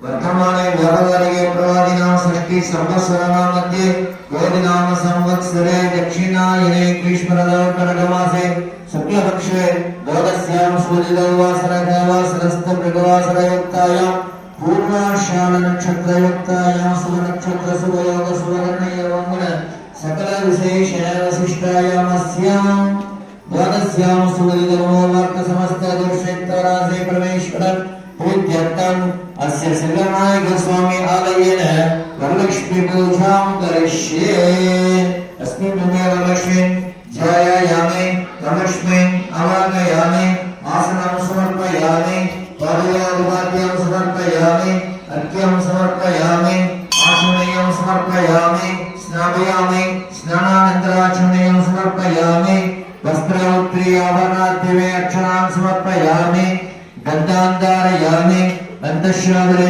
वर्तमाने व्यावहारिके प्रवादिनां षष्ठी संवत्सराणां मध्ये क्रोधिनाम संवत्सरे दक्षिणायने ग्रीष्मऋतौ कर्कमासे शुक्लपक्षे द्वादश्यां सूर्योदयवासरवासरस्तमृगवासरयुक्तायां पूर्वाषाढ नक्षत्रयुक्तायां शुभनक्षत्र शुभयोग शुभकर्णयोगुण सकल विशेष वशिष्ठायामस्यां द्वादश्यां सूर्योदयवासर समस्त दोषेत्तरासे परमेश्वर प्रीत्यर्थम् अस्य सिद्धनायक स्वामी आलयेन वरलक्ष्मी पूजां करिष्ये। अस्मिन् भूमे वरलक्ष्मी ध्यायामि वरलक्ष्मी आवाहयामि आसनं समर्पयामि पादयोगपाद्यं समर्पयामि अर्घ्यं समर्पयामि आचमनीयं समर्पयामि स्नापयामि स्नानानन्तराचमनीयं समर्पयामि वस्त्रौत्री आभरणाद्यमे अक्षरान् समर्पयामि गन्धान्धारयामि अन्तःश्रावरे